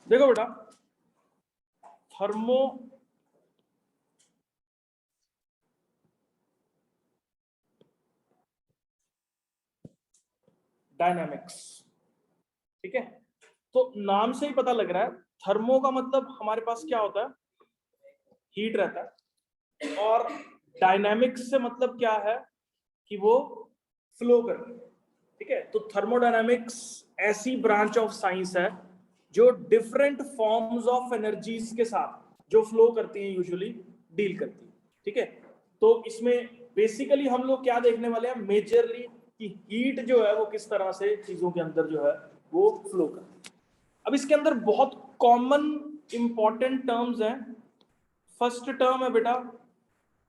देखो बेटा, thermo dynamics, ठीक है। तो नाम से ही पता लग रहा है, थर्मो का मतलब हमारे पास क्या होता है, हीट रहता है, और डायनामिक्स से मतलब क्या है कि वो फ्लो करती है, ठीक है। तो थर्मोडायनामिक्स ऐसी ब्रांच ऑफ साइंस है जो डिफरेंट फॉर्म्स ऑफ एनर्जीज के साथ जो फ्लो करती हैं यूजुअली डील करती है, ठीक है। तो इसमें बेसिकली हम लोग क्या देखने वाले हैं, मेजरली कि हीट जो है वो किस तरह से चीजों के अंदर जो है वो फ्लो करती है। अब इसके अंदर बहुत कॉमन इंपॉर्टेंट टर्म्स हैं। फर्स्ट टर्म है बेटा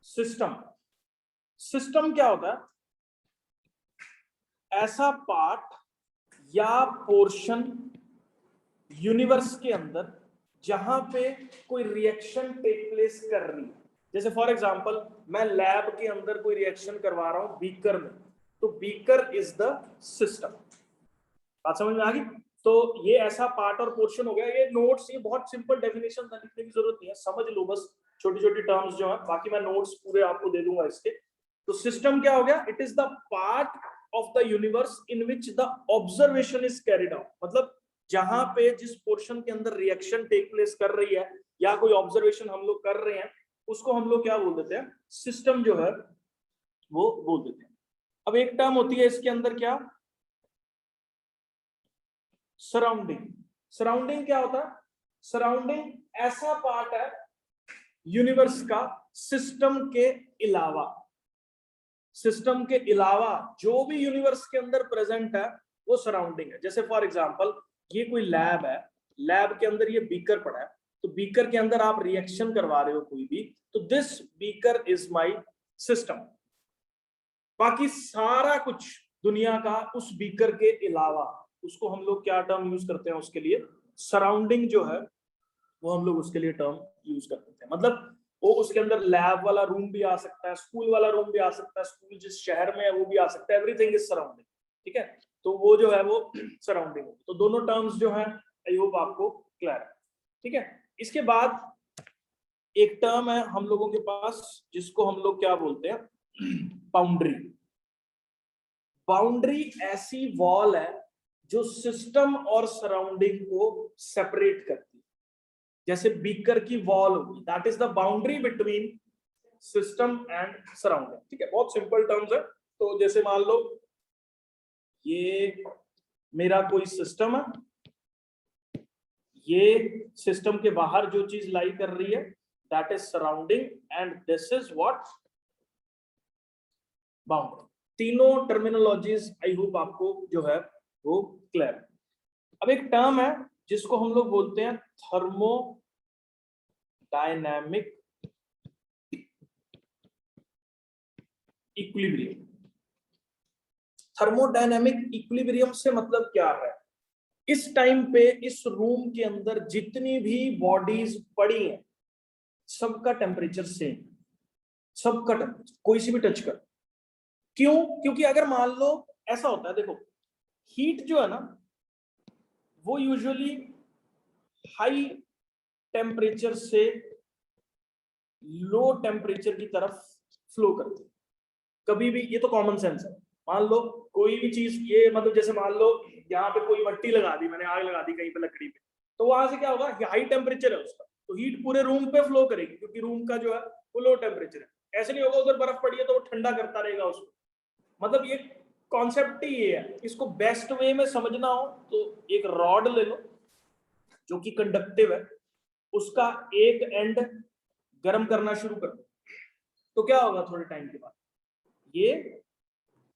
सिस्टम। सिस्टम क्या होता है, ऐसा पार्ट या पोर्शन यूनिवर्स के अंदर जहां पे कोई रिएक्शन टेक प्लेस कर रही है। जैसे फॉर एग्जांपल मैं लैब के अंदर कोई रिएक्शन करवा रहा हूं बीकर में, तो बीकर इज द सिस्टम। बात समझ में आ गई। तो ये ऐसा पार्ट और पोर्शन हो गया। ये नोट्स, ये बहुत सिंपल डेफिनेशन लिखने की जरूरत नहीं है, समझ लो बस छोटी छोटी टर्म्स जो है, बाकी मैं नोट्स पूरे आपको दे दूंगा इसके। तो सिस्टम क्या हो गया, it is the part of the universe in which the observation is carried out. मतलब जहां पे जिस पोर्शन के अंदर रिएक्शन टेक प्लेस कर रही है या कोई ऑब्जर्वेशन हम लोग कर रहे हैं, उसको हम लोग क्या बोल देते हैं, सिस्टम जो है वो बोल देते हैं। अब एक टर्म होती है इसके अंदर क्या, सराउंडिंग। सराउंडिंग क्या होता है, सराउंडिंग ऐसा पार्ट है यूनिवर्स का सिस्टम के अलावा, सिस्टम के अलावा जो भी यूनिवर्स के अंदर प्रेजेंट है वो सराउंडिंग है। जैसे फॉर एग्जांपल ये कोई लैब है, लैब के अंदर ये बीकर पड़ा है, तो बीकर के अंदर आप रिएक्शन करवा रहे हो कोई भी, तो this beaker is my system. बाकी सारा कुछ दुनिया का उस बीकर के अलावा, उसको हम लोग क्या टर्म यूज करते हैं उसके लिए, सराउंडिंग जो है वो हम लोग उसके लिए टर्म यूज करते हैं। मतलब वो उसके अंदर लैब वाला रूम भी आ सकता है, स्कूल वाला रूम भी आ सकता है, स्कूल जिस शहर में है वो भी आ सकता है, एवरीथिंग इज सराउंडिंग, ठीक है। तो वो जो है वो सराउंडिंग। तो दोनों टर्म्स जो है आई होप आपको क्लियर है, ठीक है। इसके बाद एक टर्म है हम लोगों के पास जिसको हम लोग क्या बोलते हैं, बाउंड्री। बाउंड्री ऐसी वॉल है जो सिस्टम और सराउंडिंग को सेपरेट करती है। जैसे बीकर की वॉल होगी, that is the boundary between system and surrounding, ठीक है। बहुत सिंपल टर्म्स है। तो जैसे मान लो ये मेरा कोई सिस्टम है, ये सिस्टम के बाहर जो चीज लाई कर रही है that is surrounding, and this is what, boundary. तीनों टर्मिनोलॉजीज आई होप आपको जो है वो क्लियर है। अब एक टर्म है जिसको हम लोग बोलते हैं thermo dynamic equilibrium. Thermodynamic equilibrium से मतलब क्या है, इस टाइम पे इस रूम के अंदर जितनी भी बॉडीज पड़ी हैं सबका टेम्परेचर सेम, सबका टेम्परेचर कोई सी भी टच कर। क्यों, क्योंकि अगर मान लो ऐसा होता है, देखो हीट जो है ना वो यूजुअली हाई टेम्परेचर से लो टेम्परेचर की तरफ फ्लो करती है कभी भी। ये तो कॉमन सेंस है। मान लो कोई भी चीज, ये मतलब जैसे मान लो यहाँ पे कोई मट्टी लगा दी, मैंने आग लगा दी कहीं पे लकड़ी पे, तो वहां से क्या होगा, हाई टेम्परेचर है उसका, तो हीट पूरे रूम पे फ्लो करेगी क्योंकि रूम का जो है वो लो टेम्परेचर है। ऐसे नहीं होगा उधर बर्फ पड़ी है तो वो ठंडा करता रहेगा उसको। मतलब ये कॉन्सेप्ट ही ये है। इसको बेस्ट वे में समझना हो तो एक रॉड ले लो जो कि कंडक्टिव है, उसका एक एंड गर्म करना शुरू कर दो, तो क्या होगा थोड़े टाइम के बाद ये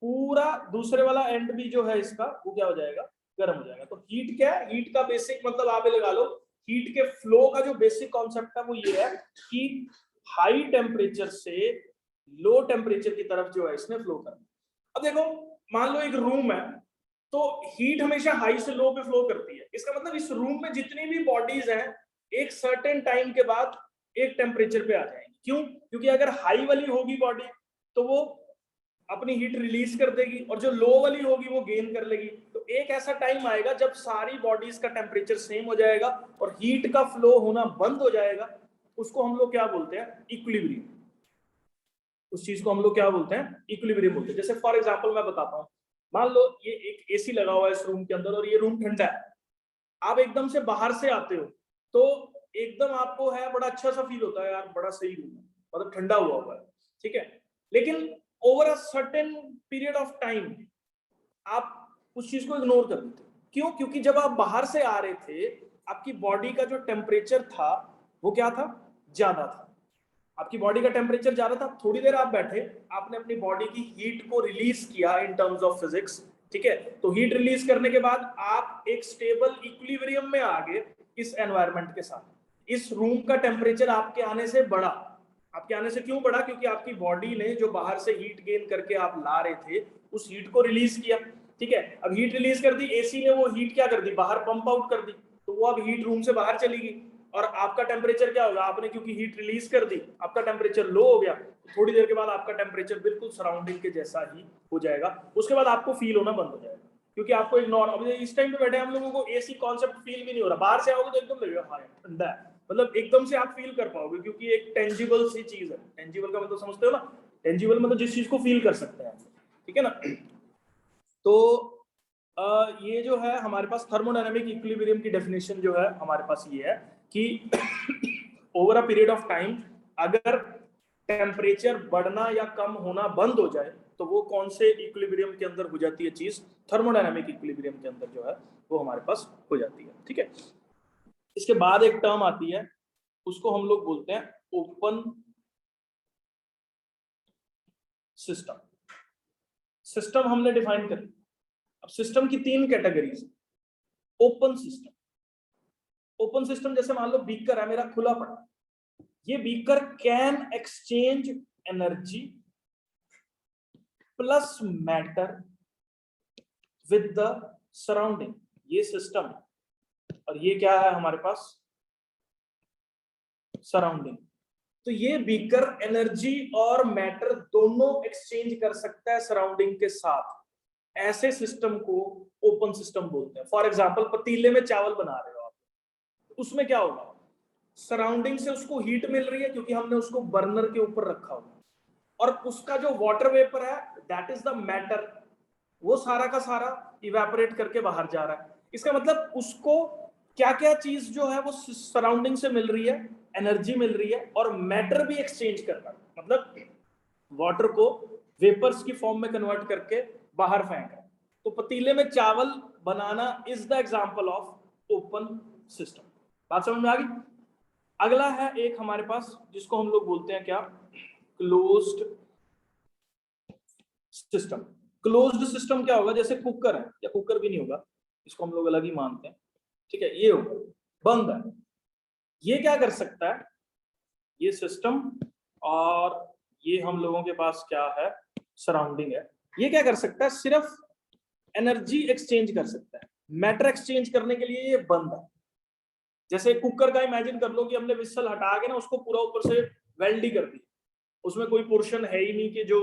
पूरा दूसरे वाला एंड भी जो है इसका वो क्या हो जाएगा, गर्म हो जाएगा। तो हीट क्या है, हीट का बेसिक मतलब आप ये लगा लो, हीट के फ्लो का जो बेसिक कॉन्सेप्ट है वो ये है कि हाई टेम्परेचर से लो टेम्परेचर की तरफ जो है इसने फ्लो करना। अब देखो मान लो एक रूम है, तो हीट हमेशा हाई से लो पे फ्लो करती है। इसका मतलब इस रूम में जितनी भी बॉडीज हैं एक सर्टेन टाइम के बाद एक टेम्परेचर पे आ जाएंगी। क्यों, क्योंकि अगर हाई वाली होगी बॉडी तो वो अपनी हीट रिलीज कर देगी और जो लो वाली होगी वो गेन कर लेगी। तो एक ऐसा टाइम आएगा जब सारी बॉडीज का टेम्परेचर सेम हो जाएगा और हीट का फ्लो होना बंद हो जाएगा, उसको हम लोग क्या बोलते हैं, इक्विलिब्रियम। उस चीज को हम लोग क्या बोलते हैं, इक्विलिब्रियम बोलते हैं। जैसे फॉर एग्जांपल मैं बताता हूँ, मान लो ये एक एसी लगा हुआ है इस रूम के अंदर और ये रूम ठंडा है, आप एकदम से बाहर से आते हो तो एकदम आपको है बड़ा अच्छा सा फील होता है, यार बड़ा सही रूम है, मतलब ठंडा हुआ है, ठीक है। लेकिन over a certain period of time आप उस चीज को इग्नोर कर देते हो। क्यों? क्योंकि जब आप बाहर से आ रहे थे आपकी बॉडी का जो टेम्परेचर था वो क्या था, ज्यादा था। आपकी बॉडी का टेम्परेचर ज्यादा था, थोड़ी देर आप बैठे, आपने अपनी बॉडी की हीट को रिलीज किया इन टर्म्स ऑफ फिजिक्स, ठीक है। तो हीट रिलीज करने के बाद आप एक स्टेबल इक्विलिब्रियम में आ गए इस एनवायरनमेंट के साथ। इस रूम का टेम्परेचर आपके आने से बढ़ा। आपके आने से क्यों बढ़ा? क्योंकि आपकी बॉडी ने जो बाहर से हीट गेन करके आप ला रहे थे उस हीट को रिलीज किया, ठीक है। अब हीट रिलीज कर दी, एसी ने वो हीट क्या कर दी, बाहर पंप आउट कर दी, तो वो अब हीट रूम से बाहर चली गई और आपका टेम्परेचर क्या होगा, आपने क्योंकि हीट रिलीज कर दी आपका टेम्परेचर लो हो गया, थोड़ी देर के बाद आपका टेम्परेचर बिल्कुल सराउंडिंग के जैसा ही हो जाएगा। उसके बाद आपको फील होना बंद हो जाएगा, क्योंकि आपको इग्नोर, अब इस टाइम पे बैठे हम लोगों को एसी कॉन्सेप्ट फील भी नहीं हो रहा, बाहर से आओगे तो एकदम लगेगा हाँ ठंडा है, मतलब एकदम से आप फील कर पाओगे, क्योंकि एक टेंजिबल सी चीज है। टेंजिबल का मतलब समझते हो ना, टेंजिबल मतलब जिस चीज को फील कर सकते हैं, ठीक है ना। तो ये जो है हमारे पास थर्मोडायनामिक इक्विलिब्रियम की डेफिनेशन जो है हमारे पास ये है कि over a period of time अगर टेम्परेचर बढ़ना या कम होना बंद हो जाए तो वो कौन से इक्विलिब्रियम के अंदर हो जाती है चीज, थर्मोडायनामिक इक्विलिब्रियम के अंदर जो है वो हमारे पास हो जाती है, ठीक है। इसके बाद एक टर्म आती है, उसको हम लोग बोलते हैं ओपन सिस्टम। सिस्टम हमने डिफाइन कर लिया। अब सिस्टम की तीन categories. Open system, open system जैसे मान लो बीकर है मेरा खुला पड़ा, ये beaker can exchange energy plus matter with the surrounding, ये सिस्टम, और ये क्या है हमारे पास, सराउंडिंग। तो ये बीकर एनर्जी और मैटर दोनों एक्सचेंज कर सकता है सराउंडिंग के साथ, ऐसे सिस्टम को ओपन सिस्टम बोलते हैं। फॉर एग्जांपल पतीले में चावल बना रहे हो आप, उसमें क्या होगा, सराउंडिंग से उसको हीट मिल रही है क्योंकि हमने उसको बर्नर के ऊपर रखा हुआ, और उसका जो वाटर वेपर है दैट इज द मैटर, वो सारा का सारा इवेपोरेट करके बाहर जा रहा है। इसका मतलब उसको क्या क्या चीज जो है वो सराउंडिंग से मिल रही है, एनर्जी मिल रही है और मैटर भी एक्सचेंज कर रहा है, मतलब वाटर को वेपर्स की फॉर्म में कन्वर्ट करके बाहर फेंक रहा है। तो पतीले में चावल बनाना is the example of open system. बात समझ में आ गई? अगला है एक हमारे पास जिसको हम लोग बोलते हैं क्या, क्लोज्ड सिस्टम। क्लोज्ड सिस्टम क्या होगा, जैसे कुकर है, या कुकर भी नहीं होगा, इसको हम लोग अलग ही मानते हैं, ठीक है, ये होगा बंद है, ये क्या कर सकता है, ये सिस्टम, और ये हम लोगों के पास क्या है, सराउंडिंग है, ये क्या कर सकता है, सिर्फ एनर्जी एक्सचेंज कर सकता है, मैटर एक्सचेंज करने के लिए ये बंद है। जैसे कुकर का इमेजिन कर लो कि हमने विसल हटा के ना उसको पूरा ऊपर से वेल्ड ही कर दिया, उसमें कोई पोर्शन है ही नहीं कि जो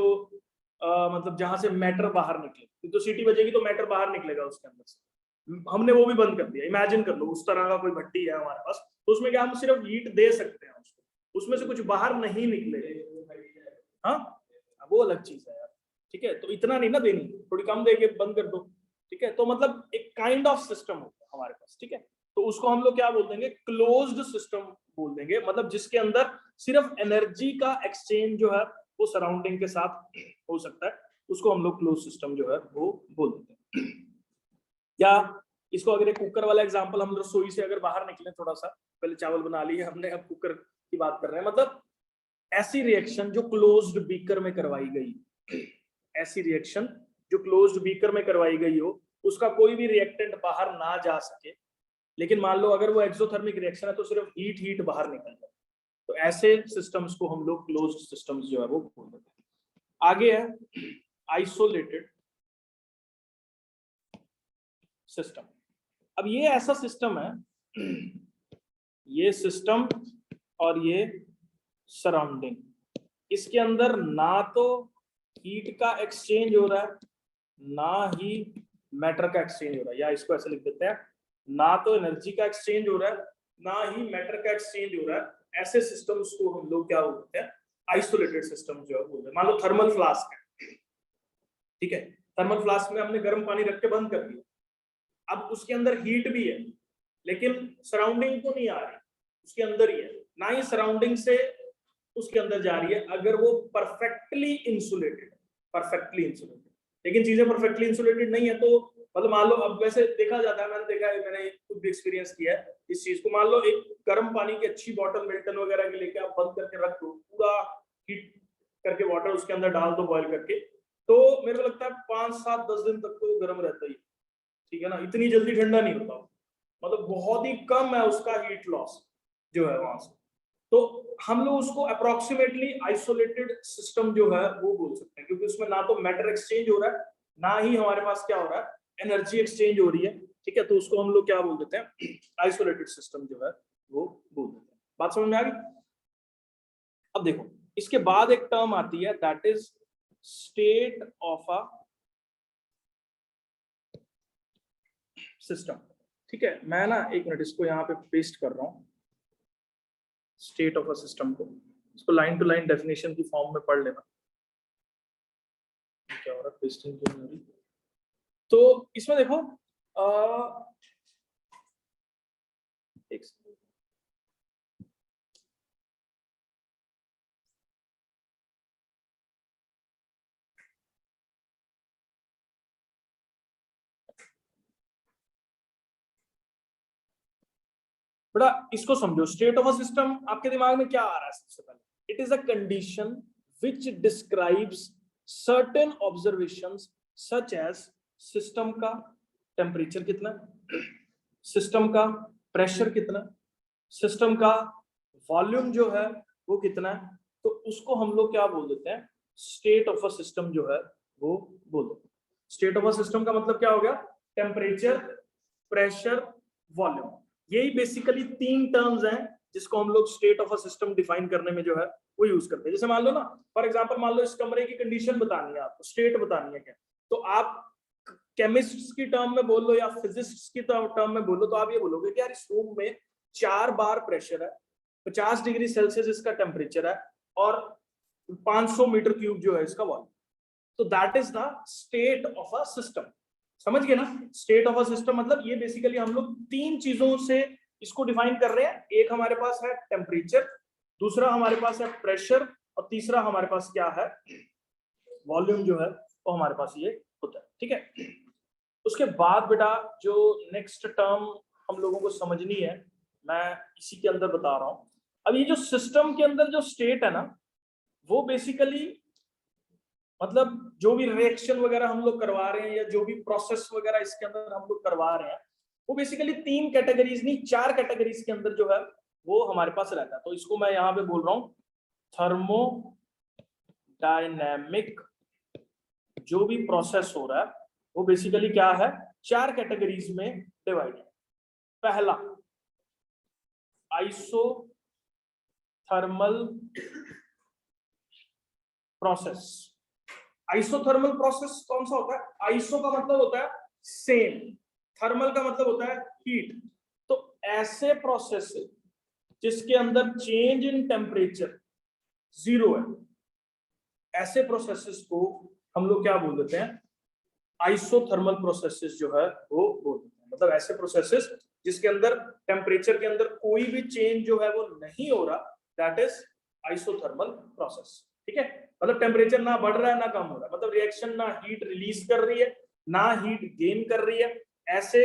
मतलब जहां से मैटर बाहर निकले, तो सीटी बजेगी तो मैटर बाहर निकलेगा उसके अंदर से, हमने वो भी बंद कर दिया। इमेजिन कर लो उस तरह का कोई भट्टी है हमारे पास, तो उसमें क्या हम सिर्फ हीट दे सकते हैं उसको, उसमें से कुछ बाहर नहीं निकले, हाँ वो अलग चीज है यार, ठीक है। तो इतना नहीं ना देनी, थोड़ी कम दे के बंद कर दो, ठीक है। तो मतलब एक काइंड ऑफ सिस्टम होता है हमारे पास, ठीक है। तो उसको हम लोग क्या बोल देंगे, क्लोज्ड सिस्टम बोल देंगे, मतलब जिसके अंदर सिर्फ एनर्जी का एक्सचेंज जो है वो सराउंडिंग के साथ हो सकता है, उसको हम लोग क्लोज सिस्टम जो है वो बोल देते हैं। या इसको अगर एक कुकर वाला एग्जांपल, हम रसोई से अगर बाहर निकले थोड़ा सा, पहले चावल बना लिए हमने, अब कुकर की बात कर रहे हैं, मतलब ऐसी रिएक्शन जो क्लोज्ड बीकर में करवाई गई, ऐसी रिएक्शन जो क्लोज्ड बीकर में करवाई गई हो, उसका कोई भी रिएक्टेंट बाहर ना जा सके, लेकिन मान लो अगर वो एक्सोथर्मिक रिएक्शन है तो सिर्फ हीट हीट बाहर निकल जाए, तो ऐसे सिस्टम्स को हम लोग क्लोज्ड सिस्टम्स जो है वो बोल देते हैं। आगे है आइसोलेटेड सिस्टम। अब ये ऐसा सिस्टम है, ये सिस्टम और ये सराउंडिंग, इसके अंदर ना तो हीट का एक्सचेंज हो रहा है, ना ही मैटर का एक्सचेंज हो रहा है, या इसको ऐसे लिख देते हैं, ना तो एनर्जी का एक्सचेंज हो रहा है, ना ही मैटर का एक्सचेंज हो रहा है। ऐसे सिस्टम्स को हम लोग क्या बोलते हैं, आइसोलेटेड सिस्टम जो है बोलते हैं। मान लो थर्मल फ्लास्क है, ठीक है, थर्मल फ्लास्क में हमने गर्म पानी रख के बंद कर दिया, अब उसके अंदर हीट भी है लेकिन सराउंडिंग को नहीं आ रही, उसके अंदर ही है, ना ही सराउंडिंग से उसके अंदर जा रही है, अगर वो परफेक्टली इंसुलेटेड, परफेक्टली इंसुलेटेड। लेकिन चीजें परफेक्टली इंसुलेटेड नहीं है तो मतलब मान लो, अब वैसे देखा जाता है, मैंने देखा है, मैंने खुद भी एक्सपीरियंस किया है इस चीज को। मान लो एक गर्म पानी की अच्छी बॉटल मिल्टन वगैरह की लेके आप बंद करके रख दो, पूरा हीट करके वाटर उसके अंदर डाल दो बॉयल करके, तो मेरे को लगता है 5, 7, 10 दिन तक तो गर्म रहता ही, ठीक है ना, इतनी जल्दी ठंडा नहीं होता, मतलब बहुत ही कम है उसका हीट लॉस जो है वहां से। तो हम लोग उसको अप्रोक्सीमेटली आइसोलेटेड सिस्टम जो है वो बोल सकते हैं, क्योंकि उसमें ना तो मैटर एक्सचेंज हो रहा है, ना ही हमारे पास क्या हो रहा है, एनर्जी एक्सचेंज हो रही है, ठीक है, तो उसको हम लोग क्या बोल देते हैं, आइसोलेटेड सिस्टम जो है वो बोल देते हैं। बात समझ में आ गई? अब देखो, इसके बाद एक टर्म आती है, that is state of a system, ठीक है। मैं ना एक मिनट इसको यहाँ पे पेस्ट कर रहा हूँ, स्टेट ऑफ अ सिस्टम को, इसको लाइन टू लाइन डेफिनेशन की फॉर्म में पढ़ लेना। क्या हो रहा है, पेस्टिंग क्यों नहीं हो रही? तो इसमें देखो एक बड़ा इसको समझो, स्टेट ऑफ अ सिस्टम आपके दिमाग में क्या आ रहा है सबसे पहले? It is a condition which describes certain observations such as system का टेम्परेचर कितना, सिस्टम का प्रेशर कितना, सिस्टम का वॉल्यूम जो है वो कितना है, तो उसको हम लोग क्या बोल देते हैं, स्टेट ऑफ अ सिस्टम जो है वो बोल देते हैं। स्टेट ऑफ अ सिस्टम का मतलब क्या हो गया, टेम्परेचर, प्रेशर, वॉल्यूम, यही बेसिकली 3 टर्म्स हैं जिसको हम लोग state of a system define करने में जो है वो यूज करते हैं। जैसे मान लो ना, फॉर एग्जांपल मान लो इस कमरे की कंडीशन बतानी है आपको, स्टेट बतानी है क्या, तो आप केमिस्ट्स की टर्म में बोल लो या फिजिक्स की टर्म में बोलो, तो आप ये बोलोगे कि यार इस रूम में 4 बार प्रेशर है, 50 डिग्री सेल्सियस इसका टेम्परेचर है, और 500 मीटर क्यूब जो है इसका वॉल्यूम, तो that is the state of a system. समझ गए ना? स्टेट ऑफ अ सिस्टम मतलब ये बेसिकली हम लोग 3 चीजों से इसको डिफाइन कर रहे हैं, एक हमारे पास है टेम्परेचर, दूसरा हमारे पास है प्रेशर, और तीसरा हमारे पास क्या है, वॉल्यूम जो है वो हमारे पास ये होता है, ठीक है। उसके बाद बेटा जो नेक्स्ट टर्म हम लोगों को समझनी है, मैं इसी के अंदर बता रहा हूं। अब ये जो सिस्टम के अंदर जो स्टेट है ना, वो बेसिकली मतलब जो भी रिएक्शन वगैरह हम लोग करवा रहे हैं या जो भी प्रोसेस वगैरह इसके अंदर हम लोग करवा रहे हैं, वो बेसिकली 3 कैटेगरीज नहीं 4 कैटेगरीज के अंदर जो है वो हमारे पास रहता है। तो इसको मैं यहाँ पे बोल रहा हूँ थर्मोडायनेमिक, जो भी प्रोसेस हो रहा है वो बेसिकली क्या है, 4 कैटेगरीज में डिवाइडेड। पहला आइसोथर्मल प्रोसेस। आइसोथर्मल प्रोसेस कौन सा होता है? आइसो का मतलब होता है सेम, थर्मल का मतलब होता है हीट। तो ऐसे प्रोसेस जिसके अंदर चेंज इन टेम्परेचर 0 है, ऐसे प्रोसेसेस को हम लोग क्या बोल देते हैं, आइसोथर्मल प्रोसेसेस जो है वो बोल देते हैं। मतलब ऐसे प्रोसेसेस जिसके अंदर टेम्परेचर के अंदर कोई भी चेंज जो है वो नहीं हो रहा, दैट इज आइसोथर्मल प्रोसेस, ठीक है। मतलब टेम्परेचर ना बढ़ रहा है ना कम हो रहा है, मतलब रिएक्शन ना हीट रिलीज कर रही है ना हीट गेन कर रही है, ऐसे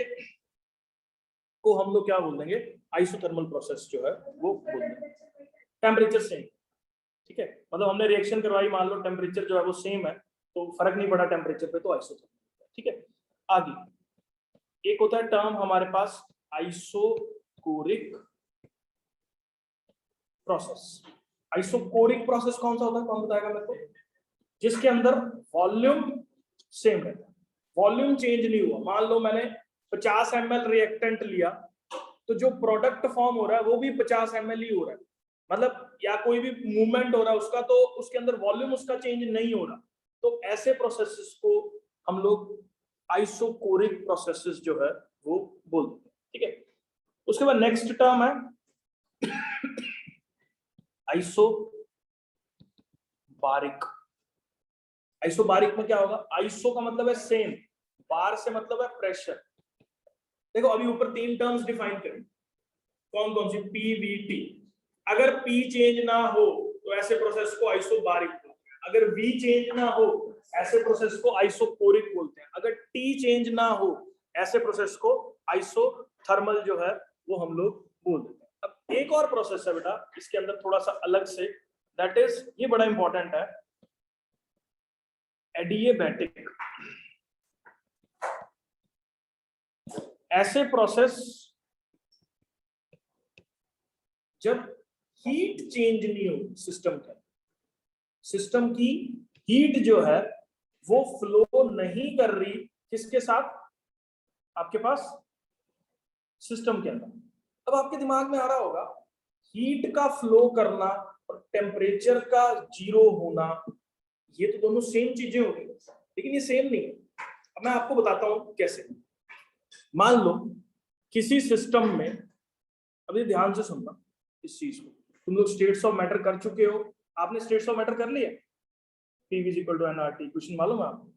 को हम लोग क्या बोल देंगे, आइसोथर्मल प्रोसेस जो है वो बोल देंगे। टेम्परेचर सेम, ठीक है, मतलब हमने रिएक्शन करवाई, मान लो टेम्परेचर जो है वो सेम है, तो फर्क नहीं पड़ा टेम्परेचर पे, तो आइसोथर्मल, ठीक है। आगे एक होता है टर्म हमारे पास आइसोकोरिक प्रोसेस। आइसोकोरिक प्रोसेस कौन सा होता है, कौन बताएगा मेरे को? जिसके अंदर वॉल्यूम सेम रहता है, वॉल्यूम चेंज नहीं हुआ। मान लो मैंने 50 ml रिएक्टेंट लिया, तो जो प्रोडक्ट फॉर्म हो रहा है वो भी 50 ml ही हो रहा है, मतलब या कोई भी मूवमेंट हो रहा है उसका, तो उसके अंदर वॉल्यूम उसका चेंज नहीं हो रहा, तो ऐसे प्रोसेसेस को हम लोग आइसोकोरिक प्रोसेसेस जो है वो बोलते हैं, ठीक है। उसके बाद नेक्स्ट टर्म है आइसोबारिक। आइसोबारिक में क्या होगा, आइसो का मतलब है सेम, बार से मतलब है प्रेशर। देखो अभी ऊपर 3 टर्म्स डिफाइन करें, कौन कौन सी, पी वी टी। अगर पी चेंज ना हो तो ऐसे प्रोसेस को आइसोबारिक बोलते हैं, अगर वी चेंज ना हो ऐसे प्रोसेस को आइसोकोरिक बोलते हैं, अगर टी चेंज ना हो ऐसे प्रोसेस को आइसोथर्मल जो है वो हम लोग बोल देते हैं। अब एक और प्रोसेस है बेटा इसके अंदर थोड़ा सा अलग से, दैट इज, ये बड़ा इंपॉर्टेंट है, एडिएबैटिक। ऐसे प्रोसेस जब हीट चेंज नहीं हो सिस्टम का, सिस्टम की हीट जो है वो फ्लो नहीं कर रही किसके साथ, आपके पास सिस्टम के अंदर। अब आपके दिमाग में आ रहा होगा हीट का फ्लो करना और टेम्परेचर का 0 होना, ये तो दोनों सेम चीजें होंगी, लेकिन ये सेम नहीं है। अब मैं आपको बताता हूं कैसे। मान लो किसी सिस्टम में, अभी ध्यान से सुनना इस चीज को, तुम लोग स्टेट्स ऑफ मैटर कर चुके हो, आपने स्टेट्स ऑफ मैटर कर लिया, P = nRT, क्वेश्चन मालूम है आपको?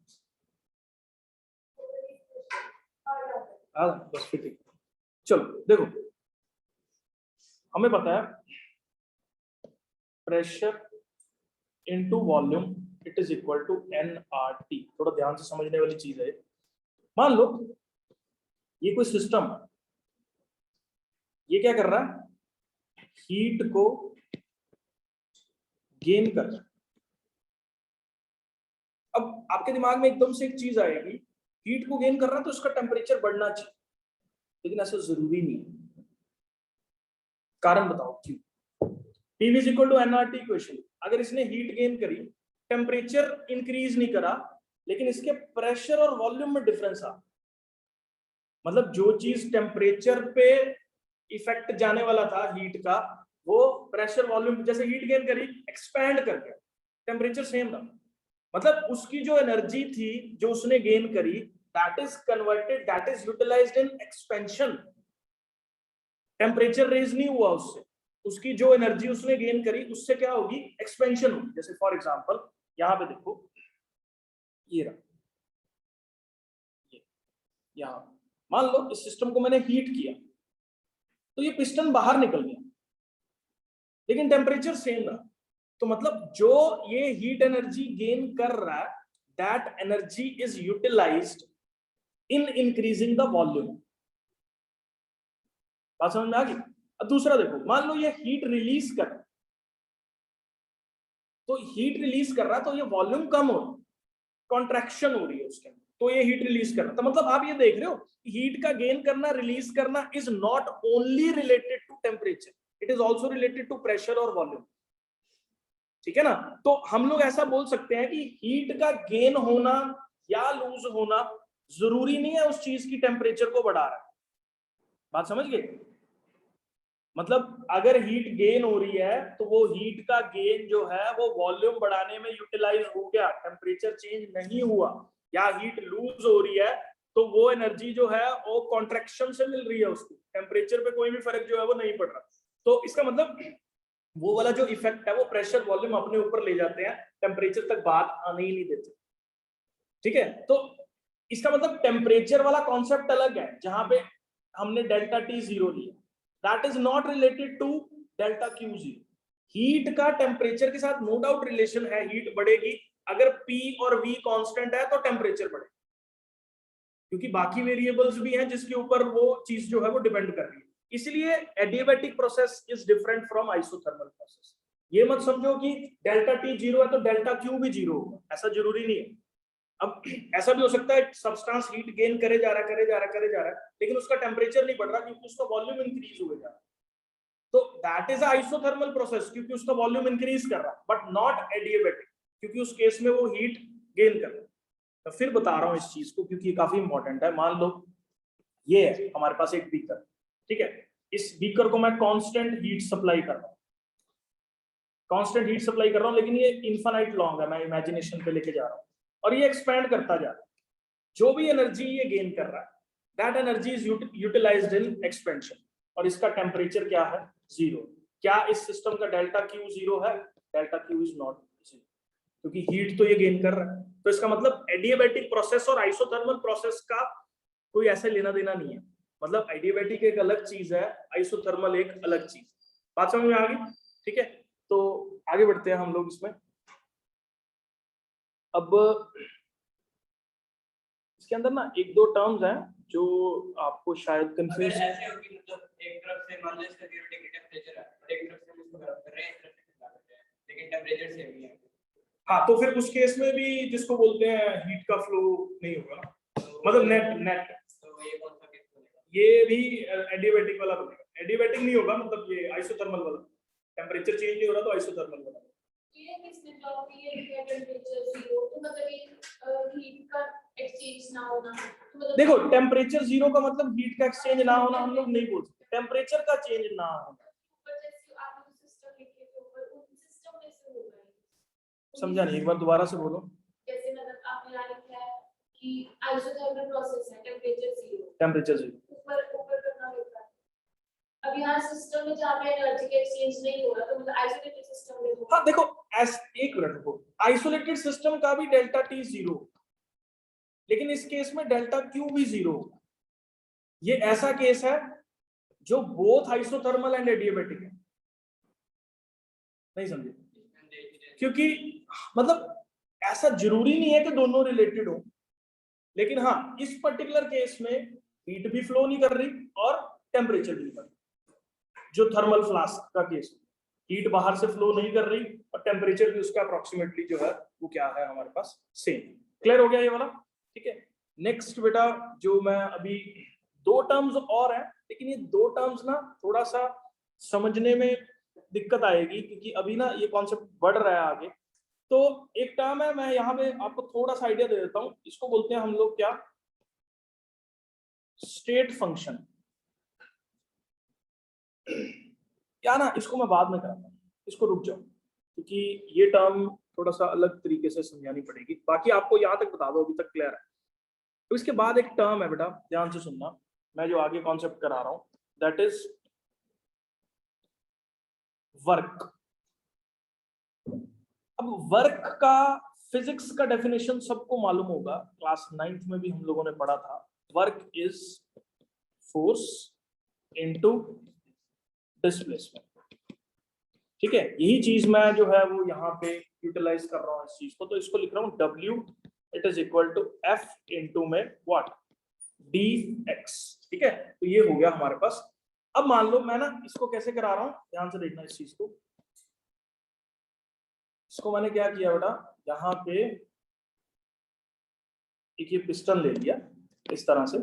हाँ बस फिर ठीक। चलो देखो, हमें पता है pressure into volume it is equal to nRT। थोड़ा ध्यान से समझने वाली चीज है। मान लो ये कोई सिस्टम है, ये क्या कर रहा है, हीट को गेन कर रहा है। अब आपके दिमाग में एकदम से एक चीज आएगी, हीट को गेन कर रहा है तो उसका टेम्परेचर बढ़ना चाहिए, लेकिन ऐसा जरूरी नहीं है। कारण बताओ क्यों? P = nRT इक्वेशन, अगर इसने हीट गेन करी, टेम्परेचर इंक्रीज नहीं करा, लेकिन इसके प्रेशर और वॉल्यूम में डिफरेंस आ, मतलब जो चीज टेम्परेचर पे इफेक्ट जाने वाला था हीट का, वो प्रेशर वॉल्यूम, जैसे हीट गेन करी एक्सपैंड कर गया, टेम्परेचर सेम था, मतलब उसकी जो एनर्जी थी जो उसने गेन करी, that is converted, that is utilised in expansion. Temperature raise नहीं हुआ उससे, उसकी जो एनर्जी उसने गेन करी उससे क्या होगी, एक्सपेंशन होगी। जैसे फॉर एग्जांपल यहां पे देखो, ये रहा, यहां मान लो इस सिस्टम को मैंने हीट किया तो ये पिस्टन बाहर निकल गया, लेकिन टेम्परेचर सेम रहा। तो मतलब जो ये हीट एनर्जी गेन कर रहा है, that energy is utilised in increasing the volume. बात समझ में आ गई? अब दूसरा देखो, मान लो ये हीट रिलीज कर, तो हीट रिलीज कर रहा है तो ये वॉल्यूम कम हो रहा है, कॉन्ट्रैक्शन हो रही है उसके अंदर, तो ये हीट रिलीज कर रहा है। तो मतलब आप ये देख रहे हो, हीट का गेन करना, रिलीज करना is not only related to temperature, it is also related to pressure और वॉल्यूम, ठीक है ना। तो हम लोग ऐसा बोल सकते हैं कि हीट का गेन होना या लूज होना जरूरी नहीं है उस चीज की टेम्परेचर को बढ़ा रहा है। बात समझ गए? मतलब अगर हीट गेन हो रही है तो वो हीट का गेन जो है वो वॉल्यूम बढ़ाने में यूटिलाइज हो गया, टेम्परेचर चेंज नहीं हुआ। या हीट लूज हो रही है तो वो एनर्जी जो है वो कॉन्ट्रैक्शन से मिल रही है, उसको टेम्परेचर पे कोई भी फर्क जो है वो नहीं पड़ रहा। तो इसका मतलब वो वाला जो इफेक्ट है वो प्रेशर वॉल्यूम अपने ऊपर ले जाते हैं, टेम्परेचर तक बात आने ही नहीं देते, ठीक है। तो इसका मतलब टेम्परेचर वाला कॉन्सेप्ट अलग है, जहां पे हमने डेल्टा टी 0 लिया, that is not related to delta Q 0। Heat का टेम्परेचर के साथ नो डाउट रिलेशन है, हीट बढ़ेगी, अगर P और V कांस्टेंट है तो टेम्परेचर बढ़ेगा, क्योंकि बाकी वेरिएबल्स भी हैं जिसके ऊपर वो चीज जो है वो डिपेंड कर रही है। इसलिए adiabatic process is different from isothermal process. ये मत समझो कि डेल्टा टी 0 है तो डेल्टा क्यू भी 0 होगा, ऐसा जरूरी नहीं है। अब ऐसा भी हो सकता है सब्सटेंस हीट गेन करे जा रहा है, लेकिन उसका टेम्परेचर नहीं बढ़ रहा क्योंकि उसका वॉल्यूम इंक्रीज हुए जा रहा है, तो दैट इज आइसोथर्मल प्रोसेस, क्योंकि उसका वॉल्यूम इंक्रीज कर रहा है, बट नॉट एडियाबैटिक, क्योंकि उस केस में वो हीट गेन कर रहा है। तो फिर बता रहा हूं इस चीज को क्योंकि काफी इंपॉर्टेंट है। मान लो ये है हमारे पास एक बीकर, ठीक है, इस बीकर को मैं कांस्टेंट हीट सप्लाई कर रहा हूं, कांस्टेंट हीट सप्लाई कर रहा हूं, लेकिन ये इनफाइनाइट लॉन्ग है, मैं इमेजिनेशन पे लेके जा रहा हूं। और ये एक्सपैंड करता जा रहा है। जो भी एनर्जी ये गेन कर रहा है, that energy is utilised in expansion, और इसका टेम्परेचर क्या है, 0। क्या इस सिस्टम का डेल्टा क्यू 0 है? डेल्टा क्यू इज नॉट 0, क्योंकि हीट तो ये गेन कर रहा है। तो इसका मतलब एडियाबैटिक प्रोसेस और आइसोथर्मल प्रोसेस का कोई ऐसे लेना देना नहीं है। मतलब एडियाबैटिक एक अलग चीज है, आइसोथर्मल एक अलग चीज। बात समझ में आ गई? ठीक है, तो आगे बढ़ते हैं हम लोग इसमें। अब इसके अंदर ना एक दो टर्म्स हैं जो आपको शायद कंफ्यूज, ऐसे होगी, मतलब एक तरफ से मान लो इसका 0 डिग्री टेंपरेचर है और एक तरफ से हम इसको गर्म कर रहे हैं, एक तरफ से ठंडा कर रहे हैं, लेकिन टेंपरेचर सेम ही है। हाँ, तो फिर उस केस में भी जिसको बोलते हैं हीट का फ्लो नहीं होगा ना, मतलब नेट। तो ये कौन सा केस बनेगा? ये भी एडियाबैटिक वाला बनेगा। एडियाबैटिक नहीं होगा, मतलब ये आइसोथर्मल वाला, टेम्परेचर चेंज नहीं हो रहा तो आइसोथर्मल वाला। ये किसने कहा कि ये टेंपरेचर 0, तो मतलब ये हीट का एक्सचेंज ना होना, तो मतलब देखो, टेम्परेचर 0 का मतलब हीट का एक्सचेंज ना होना हम लोग नहीं बोल सकते, टेम्परेचर का चेंज ना होना। ऊपर जैसे आप लोग सिस्टम लिखे थे ऊपर, उन सिस्टम में से होगा ये। समझा नहीं, एक बार दोबारा से बोलो। जैसे मतलब आपने यहाँ लिखा है कि आइसोथर्मल प्रोसेस है, टेंपरेचर 0, टेम्परेचर 0 ऊपर ऊपर करना होता है। अब यहाँ सिस्टम में जहाँ पे एनर्जी का एक्सचेंज नहीं हो रहा, तो मतलब आइसोलेटेड सिस्टम में होगा। हाँ देखो, एक मिनट रुको, आइसोलेटेड सिस्टम का भी डेल्टा टी 0, लेकिन इस केस में डेल्टा क्यू भी 0। ये ऐसा केस है जो बोथ आइसोथर्मल एंड एडियाबैटिक है। नहीं समझे? क्योंकि मतलब ऐसा जरूरी नहीं है कि दोनों रिलेटेड हो, लेकिन हाँ इस पर्टिकुलर केस में हीट भी फ्लो नहीं कर रही और टेम्परेचर भी नहीं कर रही। जो थर्मल फ्लास्क का केस, हीट बाहर से फ्लो नहीं कर रही और टेम्परेचर भी उसका अप्रोक्सीमेटली जो है वो क्या है हमारे पास, सेम। क्लियर हो गया ये वाला? ठीक है, नेक्स्ट बेटा, जो मैं अभी दो टर्म्स और हैं, लेकिन ये दो टर्म्स ना थोड़ा सा समझने में दिक्कत आएगी, क्योंकि अभी ना ये कॉन्सेप्ट बढ़ रहा है आगे। तो एक टर्म है, मैं यहाँ पे आपको थोड़ा सा आइडिया दे देता हूँ। इसको बोलते हैं हम लोग क्या, स्टेट फंक्शन। क्या ना, इसको मैं बाद में कराता हूँ, इसको रुक जाओ, क्योंकि ये टर्म थोड़ा सा अलग तरीके से समझानी पड़ेगी। बाकी आपको यहाँ तक बता दो, अभी तक क्लियर है। तो इसके बाद एक टर्म है बेटा, ध्यान से सुनना, मैं जो आगे कॉन्सेप्ट करा रहा हूँ, दैट इज वर्क। अब वर्क का फिजिक्स का डेफिनेशन सबको मालूम होगा, क्लास 9th में भी हम लोगों ने पढ़ा था। Work is force into displacement. ठीक है, यही चीज मैं जो है वो यहाँ पे यूटिलाइज कर रहा हूँ इस चीज को। तो इसको लिख रहा हूँ W it is equal to F into में व्हाट, dx। ठीक है, तो ये हो गया हमारे पास। अब मान लो मैं ना इसको कैसे करा रहा हूँ, ध्यान से देखना इस चीज को। इसको मैंने क्या किया बेटा, यहाँ पे एक ये पिस्टन ले लिया इस तरह से,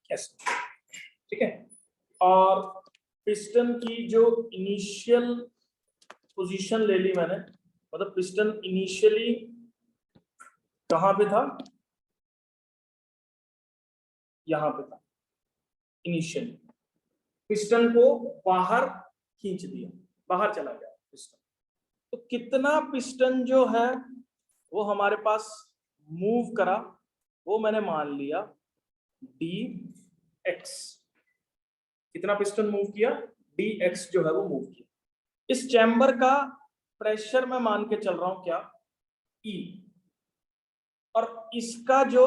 ऐसे। ठीक है, और पिस्टन की जो इनिशियल पोजीशन ले ली मैंने, मतलब पिस्टन इनिशियली कहां पे था, यहां पे था इनिशियली। पिस्टन को बाहर खींच दिया, बाहर चला गया पिस्टन। तो कितना पिस्टन जो है वो हमारे पास मूव करा, वो मैंने मान लिया dx। कितना पिस्टन मूव किया, dx जो है वो मूव किया। इस चैम्बर का प्रेशर मैं मान के चल रहा हूं क्या, E, और इसका जो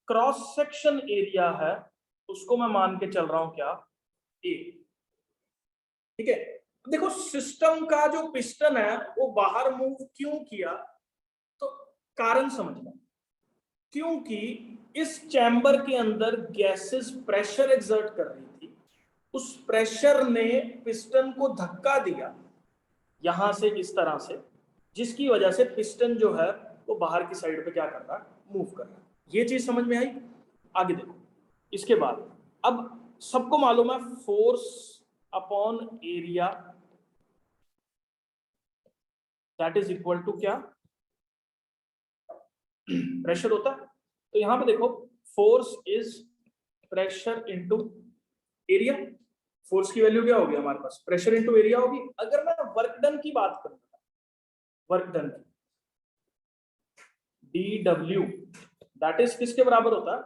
क्रॉस सेक्शन एरिया है उसको मैं मान के चल रहा हूं क्या, A। ठीक है, देखो सिस्टम का जो पिस्टन है वो बाहर मूव क्यों किया, तो कारण समझना। क्योंकि इस चैम्बर के अंदर गैसेस प्रेशर एक्सर्ट कर रही थी, उस प्रेशर ने पिस्टन को धक्का दिया यहां से इस तरह से, जिसकी वजह से पिस्टन जो है वो बाहर की साइड पे क्या कर रहा है, मूव कर रहा है। ये चीज समझ में आई? आगे देखो, इसके बाद अब सबको मालूम है force upon area that is equal to क्या, प्रेशर होता है। तो यहां पे देखो, force is pressure into area. Force की वैल्यू क्या होगी हमारे पास, प्रेशर इनटू एरिया होगी। अगर मैं वर्क डन की बात करूं, वर्क डन की, dw दैट इज किसके बराबर होता है,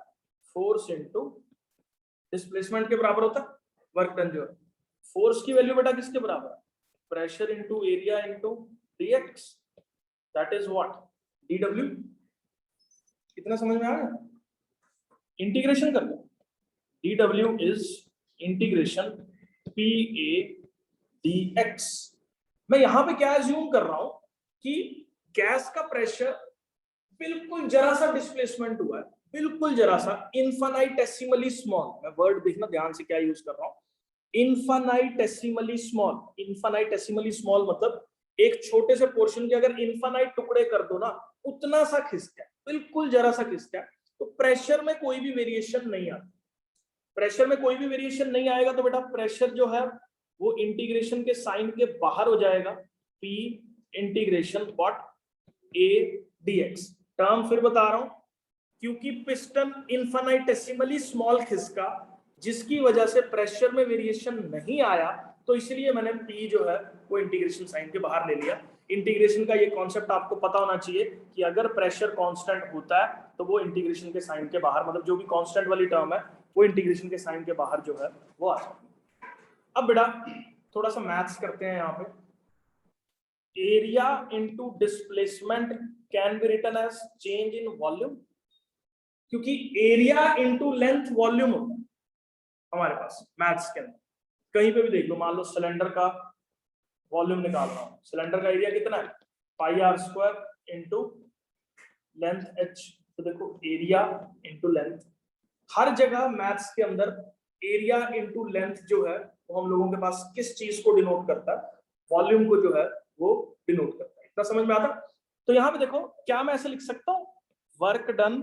फोर्स इनटू डिस्प्लेसमेंट के बराबर होता है, वर्क डन जो है। फोर्स की वैल्यू बेटा किसके बराबर है, pressure into area into dx, that is what, dw। कितना समझ में आ गया, इंटीग्रेशन कर दो, dw is integration pa dx। मैं यहां पे क्या एज्यूम कर रहा हूं कि गैस का प्रेशर बिल्कुल जरा सा डिस्प्लेसमेंट हुआ है, बिल्कुल जरा सा, इनफाइनाइटेसिमली स्मॉल। मैं वर्ड देखना ध्यान से क्या यूज कर रहा हूं, इनफाइनाइटेसिमली स्मॉल। इनफाइनाइटेसिमली स्मॉल मतलब एक छोटे से पोर्शन के अगर इनफाइनाइट टुकड़े कर दो ना, उतना सा खिसका है, बिल्कुल जरा सा खिसका है, तो प्रेशर में कोई भी वेरिएशन नहीं आता। प्रेशर में कोई भी वेरिएशन नहीं आएगा तो बेटा प्रेशर जो है वो इंटीग्रेशन के साइन के बाहर हो जाएगा, P integration what A dx। Term फिर बता रहा हूं, क्योंकि पिस्टन इनफाइनाइटेसिमली स्मॉल खिसका जिसकी वजह से प्रेशर में वेरिएशन नहीं आया, तो इसलिए मैंने P जो है वो इंटीग्रेशन साइन के बाहर ले लिया। इंटीग्रेशन का ये कॉन्सेप्ट आपको पता होना चाहिए कि अगर प्रेशर कांस्टेंट होता है तो वो इंटीग्रेशन के साइन के बाहर, मतलब जो भी कांस्टेंट वाली टर्म है वो इंटीग्रेशन के साइन के बाहर जो है वो आ जाती है। अब बेटा थोड़ा सा मैथ्स करते हैं यहाँ पे। Area into displacement can be written as change in volume, क्योंकि एरिया इनटू लेंथ वॉल्यूम होता है हमारे पास मैथ्स के अंदर। कहीं पे भी देख लो, मान लो सिलेंडर का वॉल्यूम निकाल रहा हूं, सिलेंडर का एरिया कितना है, pi r square into length h। तो देखो एरिया इनटू लेंथ, हर जगह मैथ्स के अंदर एरिया इनटू लेंथ जो है वो हम लोगों के पास किस चीज को डिनोट करता है, वॉल्यूम को जो है वो डिनोट करता है। इतना समझ में आता। तो यहां पे देखो क्या मैं ऐसे लिख सकता हूं, work done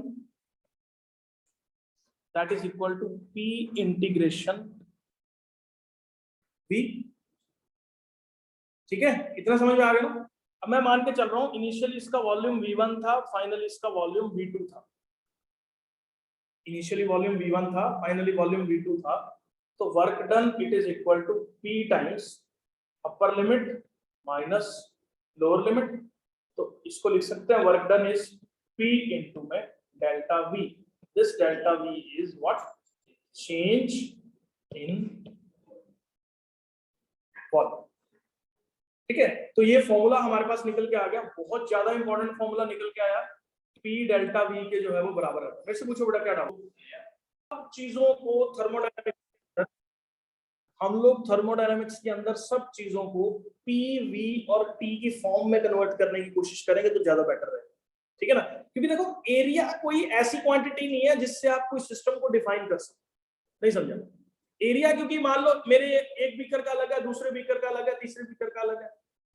that is equal to P integration V। ठीक है, इतना समझ में आ गया ना। अब मैं मान के चल रहा हूं इनिशियली इसका वॉल्यूम V1 था, फाइनली इसका वॉल्यूम V2 था। इनिशियली वॉल्यूम V1 था, फाइनली वॉल्यूम V2 था। तो work done it is equal to P times upper limit minus lower limit. तो इसको लिख सकते हैं work done is P into में delta V। This delta V is what, change in volume. ठीक है, तो ये फॉर्मूला हमारे पास निकल के आ गया, बहुत ज्यादा इंपॉर्टेंट फॉर्मूला निकल के आया। P डेल्टा V के जो है वो बराबर है। मेरे से पूछो बेटा क्या डाउट, सब चीजों को थर्मोडायनामिक्स, हम लोग थर्मोडायनामिक्स के अंदर सब चीजों को P V और T की फॉर्म में कन्वर्ट करने की कोशिश करेंगे तो ज्यादा बेटर रहेगा। ठीक है ना, क्योंकि देखो एरिया कोई ऐसी क्वांटिटी नहीं है जिससे आप कोई सिस्टम को डिफाइन कर सकते, नहीं समझा एरिया, क्योंकि मान लो मेरे एक बीकर का अलग है, दूसरे बीकर का अलग है, तीसरे बीकर का अलग है।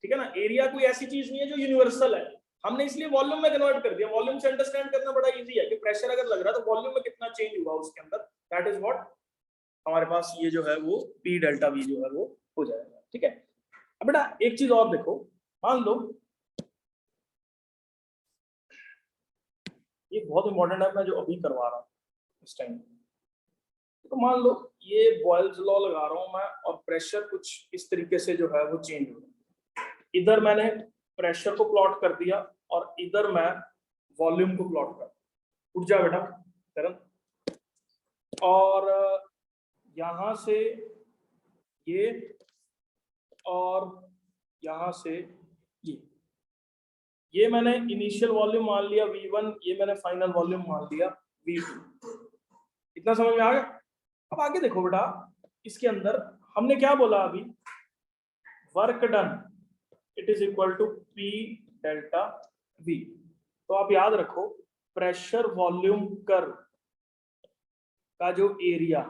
ठीक है ना, एरिया कोई ऐसी चीज नहीं है जो यूनिवर्सल है, हमने इसलिए वॉल्यूम में कन्वर्ट कर दिया। वॉल्यूम से अंडरस्टैंड करना बड़ा इजी है कि प्रेशर अगर लग रहा है तो वॉल्यूम में कितना चेंज हुआ उसके अंदर, दैट इज व्हाट हमारे पास ये जो है वो P डेल्टा V जो है वो हो जाएगा। ठीक है, अब बेटा एक चीज और देखो, मान लो ये बहुत इंपॉर्टेंट है, मैं जो अभी करवा रहा हूँ इस टाइम। तो मान लो ये बॉयल्स लॉ लगा रहा हूं मैं और प्रेशर कुछ इस तरीके से जो है वो चेंज हो रहा है। इधर मैंने प्रेशर को प्लॉट कर दिया और इधर मैं वॉल्यूम को प्लॉट कर, उठ जा बेटा तरन, और यहां से ये और यहां से ये मैंने इनिशियल वॉल्यूम मान लिया V1, ये मैंने फाइनल वॉल्यूम मान लिया V2। इतना समझ में आ गया। अब आगे देखो बेटा, इसके अंदर हमने क्या बोला अभी, work done it is equal to P delta V। तो आप याद रखो प्रेशर वॉल्यूम कर्व का जो एरिया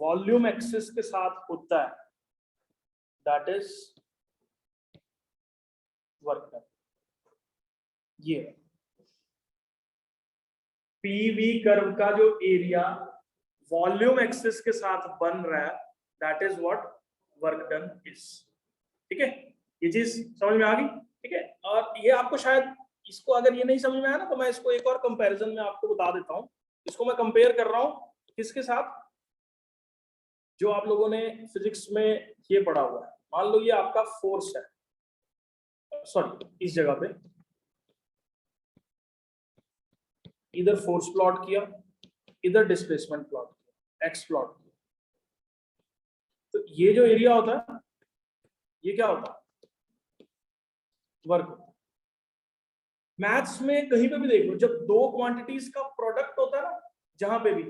वॉल्यूम एक्सिस के साथ होता है दैट इज वर्क डन। ये PV कर्व का जो एरिया वॉल्यूम एक्सिस के साथ बन रहा है that is what work done is. ठीक है, ये चीज समझ में आ गई। ठीक है, और ये आपको शायद इसको अगर ये नहीं समझ में आया ना तो मैं इसको एक और कंपैरिजन में आपको बता देता हूं। इसको मैं कंपेयर कर रहा हूं किसके साथ, जो आप लोगों ने फिजिक्स में ये पढ़ा हुआ है। मान लो ये आपका फोर्स है, सॉरी इस जगह पे इधर फोर्स प्लॉट किया, इधर डिस्प्लेसमेंट प्लॉट किया, एक्स प्लॉट किया, तो ये जो एरिया होता है ये क्या होता है, वर्क। मैथ्स में कहीं पे भी देख लो, जब दो क्वांटिटीज का प्रोडक्ट होता है ना, जहां पे भी,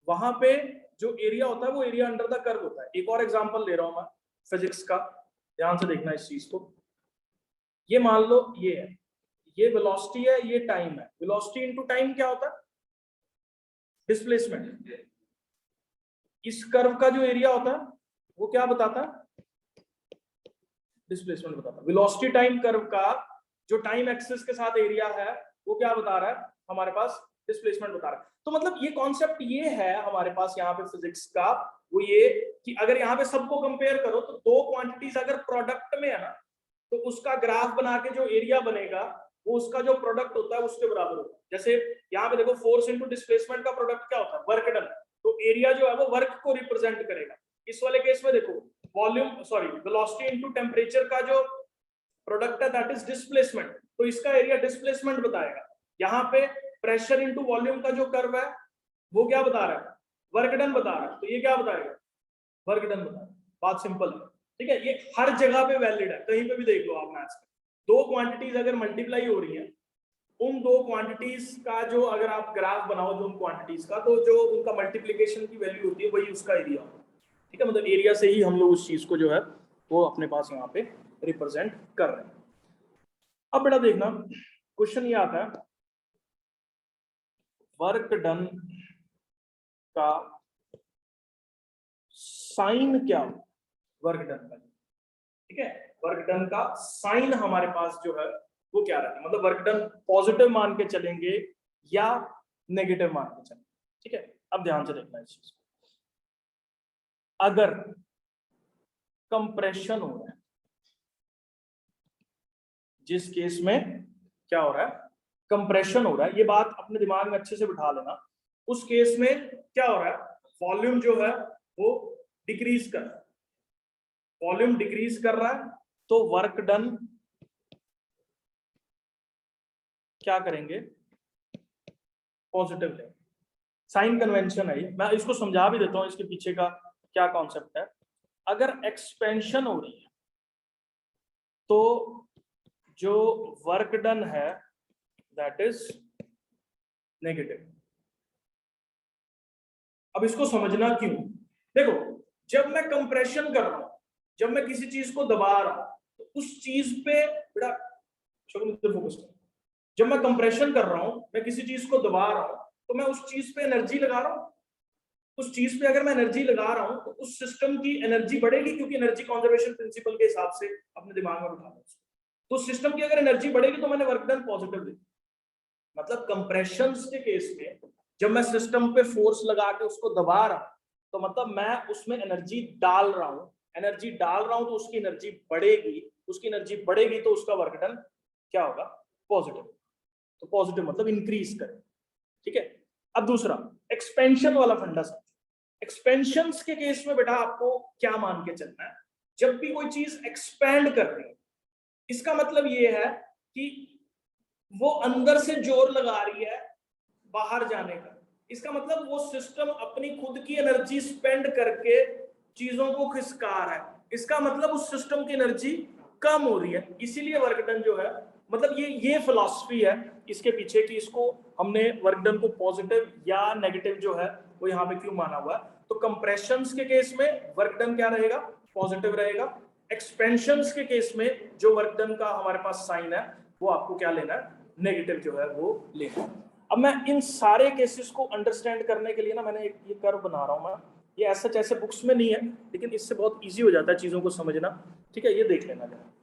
वहां पे जो एरिया होता है वो एरिया अंडर द कर्व होता है। एक और एग्जांपल ले रहा हूं मैं फिजिक्स का, ध्यान से देखना इस चीज को। ये मान लो ये है, ये वेलोसिटी है, ये टाइम है। वेलोसिटी इनटू टाइम क्या होता है, डिस्प्लेसमेंट। इस कर्व का जो एरिया होता है वो क्या बताता है, डिस्प्लेसमेंट बताता है। वेलोसिटी टाइम कर्व का जो टाइम एक्सिस के साथ एरिया है वो क्या बता रहा है, हमारे पास डिस्प्लेसमेंट बता रहा है। तो मतलब ये कॉन्सेप्ट ये है हमारे पास यहाँ पे फिजिक्स का, वो ये कि अगर यहाँ पे सबको कंपेयर करो तो दो क्वांटिटीज अगर प्रोडक्ट में है ना, तो उसका ग्राफ बना के जो एरिया बनेगा वो उसका जो प्रोडक्ट होता है उसके बराबर होता है। जैसे यहाँ पे देखो फोर्स इंटू डिस्प्लेसमेंट का प्रोडक्ट क्या होता है, वर्क डन। तो एरिया जो है वो वर्क को रिप्रेजेंट करेगा। इस वाले केस में देखो volume sorry velocity into temperature का जो प्रोडक्ट है दैट इज डिस्प्लेसमेंट, तो इसका एरिया डिस्प्लेसमेंट बताएगा। यहाँ पे प्रेशर इनटू वॉल्यूम का जो कर्व है वो क्या बता रहा है, वर्क डन बता रहा है। तो ये क्या बताएगा, वर्क डन बता रहा है। बात सिंपल है, ठीक है। ये हर जगह पे वैलिड है, कहीं पे भी देख लो आप मैथ्स में। दो क्वांटिटीज अगर मल्टीप्लाई हो रही है, उन दो क्वांटिटीज का जो अगर आप ग्राफ बनाओ दो क्वांटिटीज का, तो जो उनका मल्टीप्लीकेशन की वैल्यू होती है वही उसका एरिया होता है, ठीक है। मतलब एरिया से ही हम लोग उस चीज को जो है वो अपने पास यहाँ पे रिप्रेजेंट कर रहे हैं। अब बेटा देखना क्वेश्चन ये आता है, वर्क डन का साइन क्या हो, वर्क डन का, ठीक है। वर्क डन का साइन हमारे पास जो है वो क्या रहता है, मतलब वर्क डन पॉजिटिव मान के चलेंगे या नेगेटिव मान के चलेंगे, ठीक है। अब ध्यान से देखना इस चीज को। अगर कंप्रेशन हो रहा है, जिस केस में क्या हो रहा है, कंप्रेशन हो रहा है, ये बात अपने दिमाग में अच्छे से बिठा लेना। उस केस में क्या हो रहा है, वॉल्यूम जो है वो डिक्रीज कर रहा है, वॉल्यूम डिक्रीज कर रहा है, तो वर्क डन क्या करेंगे, पॉजिटिव लेंगे। साइन कन्वेंशन है ये, मैं इसको समझा भी देता हूं इसके पीछे का क्या कॉन्सेप्ट है। अगर एक्सपेंशन हो रही है तो जो वर्क डन है दैट इज नेगेटिव। अब इसको समझना क्यों, देखो जब मैं कंप्रेशन कर रहा हूं, जब मैं किसी चीज को दबा रहा हूं, तो उस चीज पे बेटा फोकस कर, जब मैं कंप्रेशन कर रहा हूं, मैं किसी चीज को दबा रहा हूं, तो मैं उस चीज पे एनर्जी लगा रहा हूं। उस चीज पे अगर मैं एनर्जी लगा रहा हूं तो उस सिस्टम की एनर्जी बढ़ेगी, क्योंकि एनर्जी कंजर्वेशन प्रिंसिपल के हिसाब से अपने दिमाग में बिठा लो। तो सिस्टम की अगर एनर्जी बढ़ेगी तो मैंने वर्क डन पॉजिटिव ली। मतलब कंप्रेशन के केस में जब मैं सिस्टम पे फोर्स लगा के उसको दबा रहा हूं, तो मतलब मैं उसमें एनर्जी डाल रहा हूं, एनर्जी डाल रहा हूं तो उसकी एनर्जी बढ़ेगी, उसकी एनर्जी बढ़ेगी तो उसका वर्क डन क्या होगा, पॉजिटिव। तो पॉजिटिव मतलब इंक्रीज करें, ठीक है। अब दूसरा एक्सपेंशन वाला फंडा समझो। एक्सपेंशन के केस में बेटा आपको क्या मान के चलना है, जब भी कोई चीज एक्सपैंड कर रही है, इसका मतलब ये है कि वो अंदर से जोर लगा रही है बाहर जाने का। इसका मतलब वो सिस्टम अपनी खुद की एनर्जी स्पेंड करके चीजों को खिसका रहा है, इसका मतलब उस सिस्टम की एनर्जी कम हो रही है, इसीलिए वर्क डन जो है, मतलब ये फिलॉसफी है इसके पीछे कि इसको हमने वर्क डन को पॉजिटिव या नेगेटिव जो है वो यहाँ पे क्यों माना हुआ है। तो कंप्रेशंस के केस में वर्क डन क्या रहेगा, पॉजिटिव रहेगा। एक्सपेंशंस के केस में जो वर्क डन का हमारे पास साइन है वो आपको क्या लेना है, नेगेटिव जो है वो लेना है। अब मैं इन सारे केसेस को अंडरस्टैंड करने के लिए ना मैंने ये कर्व बना रहा हूं मैं, ये ऐसा जैसे बुक्स में नहीं है, लेकिन इससे बहुत इजी हो जाता है चीजों को समझना, ठीक है। ये देख लेना जरा,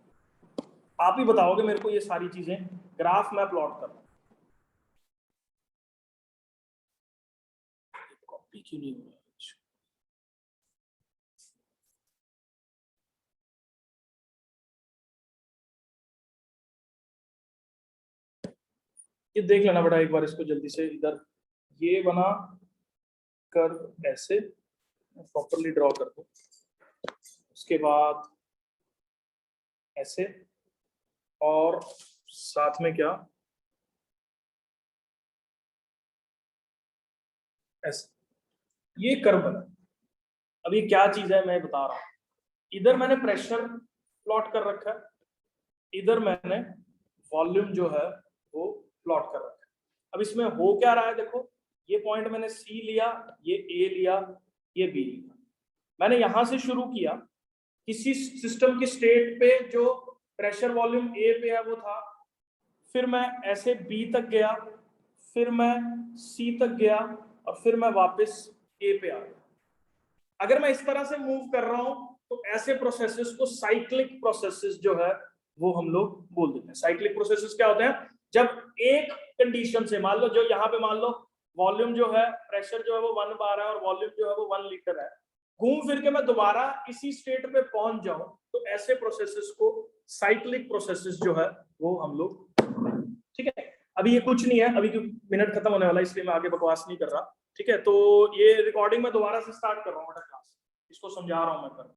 आप ही बताओगे मेरे को ये सारी चीजें, ग्राफ मैं प्लॉट कर रहा हूं, कॉपी क्यों नहीं हो रहा है? ये देख लेना बेटा एक बार इसको जल्दी से, इधर ये बना कर्व ऐसे प्रॉपरली ड्रॉ कर दो, उसके बाद ऐसे, और साथ में क्या, ऐसे ये कर्व बना। अब ये क्या चीज है मैं बता रहा हूं। इधर मैंने प्रेशर प्लॉट कर रखा है, इधर मैंने वॉल्यूम जो है वो प्लॉट कर रखा है। अब इसमें हो क्या रहा है, देखो ये पॉइंट मैंने सी लिया, ये ए लिया, ये बी लिया। मैंने यहां से शुरू किया, किसी सिस्टम की स्टेट पे जो प्रेशर वॉल्यूम ए पे है वो था, फिर मैं ऐसे बी तक गया, फिर मैं सी तक गया, और फिर मैं वापस ए पे आ गया। अगर मैं इस तरह से मूव कर रहा हूं तो ऐसे प्रोसेसेस को साइक्लिक प्रोसेसेस जो है वो हम लोग बोल देते हैं। साइक्लिक प्रोसेसेस क्या होते हैं, जब एक कंडीशन से, मान लो जो यहाँ पे मान लो वॉल्यूम जो है, प्रेशर जो है वो 1 बार है और वॉल्यूम जो है वो 1 लीटर है, घूम फिर के मैं दोबारा इसी स्टेट पे पहुंच जाऊं, तो ऐसे प्रोसेसेस को साइक्लिक प्रोसेसेस जो है वो हम लोग, ठीक है। अभी ये कुछ नहीं है, अभी मिनट खत्म होने वाला है इसलिए मैं आगे बकवास नहीं कर रहा, ठीक है। तो ये रिकॉर्डिंग मैं दोबारा से स्टार्ट कर रहा हूँ क्लास, इसको समझा रहा हूँ मैं।